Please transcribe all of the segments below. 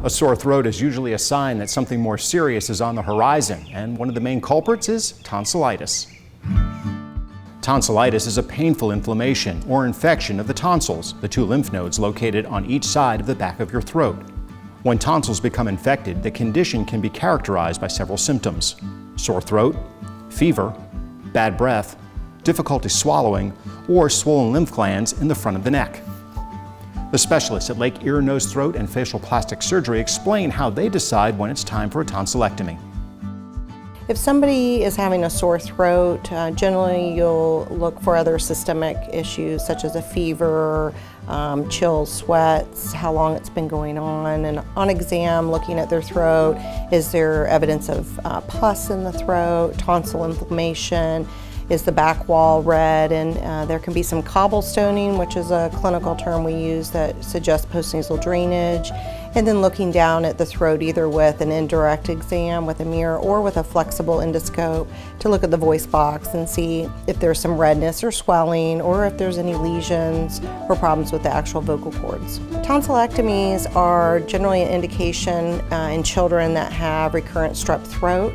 A sore throat is usually a sign that something more serious is on the horizon, and one of the main culprits is tonsillitis. Tonsillitis is a painful inflammation or infection of the tonsils, the two lymph nodes located on each side of the back of your throat. When tonsils become infected, the condition can be characterized by several symptoms: sore throat, fever, bad breath, difficulty swallowing, or swollen lymph glands in the front of the neck. The specialists at Lake Ear, Nose, Throat and Facial Plastic Surgery explain how they decide when it's time for a tonsillectomy. If somebody is having a sore throat, generally you'll look for other systemic issues such as a fever, chills, sweats, how long it's been going on, and on exam looking at their throat, is there evidence of pus in the throat, tonsil inflammation, is the back wall red, and there can be some cobblestoning, which is a clinical term we use that suggests post-nasal drainage. And then looking down at the throat either with an indirect exam with a mirror or with a flexible endoscope to look at the voice box and see if there's some redness or swelling or if there's any lesions or problems with the actual vocal cords. Tonsillectomies are generally an indication in children that have recurrent strep throat,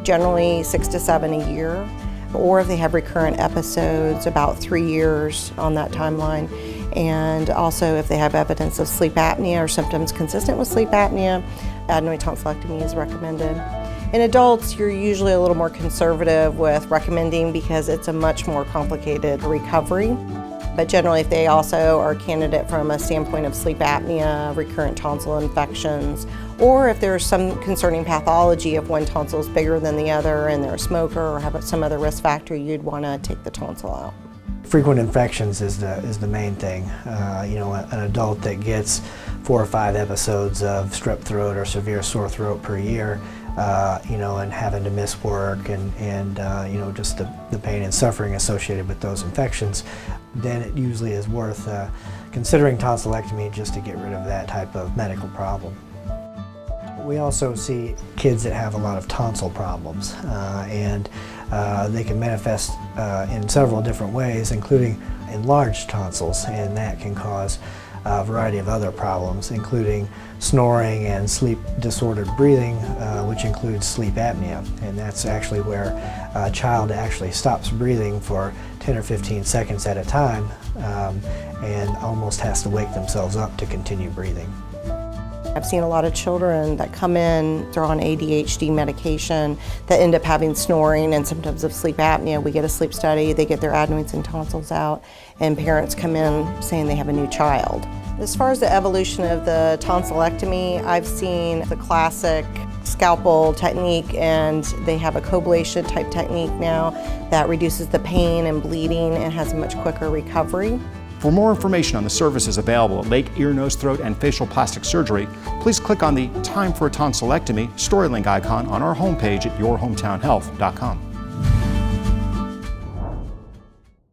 generally 6 to 7 a year, or if they have recurrent episodes, about 3 years on that timeline. And also if they have evidence of sleep apnea or symptoms consistent with sleep apnea, adenoid tonsillectomy is recommended. In adults, you're usually a little more conservative with recommending because it's a much more complicated recovery. But generally, if they also are a candidate from a standpoint of sleep apnea, recurrent tonsil infections, or if there's some concerning pathology of one tonsil is bigger than the other and they're a smoker or have some other risk factor, you'd want to take the tonsil out. Frequent infections is the main thing. An adult that gets 4 or 5 episodes of strep throat or severe sore throat per year, and having to miss work and just the pain and suffering associated with those infections, then it usually is worth considering tonsillectomy just to get rid of that type of medical problem. We also see kids that have a lot of tonsil problems, and they can manifest in several different ways, including enlarged tonsils, and that can cause a variety of other problems, including snoring and sleep disordered breathing, which includes sleep apnea. And that's actually where a child actually stops breathing for 10 or 15 seconds at a time and almost has to wake themselves up to continue breathing. I've seen a lot of children that come in, they're on ADHD medication, that end up having snoring and symptoms of sleep apnea. We get a sleep study, they get their adenoids and tonsils out, and parents come in saying they have a new child. As far as the evolution of the tonsillectomy, I've seen the classic scalpel technique, and they have a coblation type technique now that reduces the pain and bleeding and has a much quicker recovery. For more information on the services available at Lake Ear, Nose, Throat and Facial Plastic Surgery, please click on the Time for a Tonsillectomy story link icon on our homepage at yourhometownhealth.com.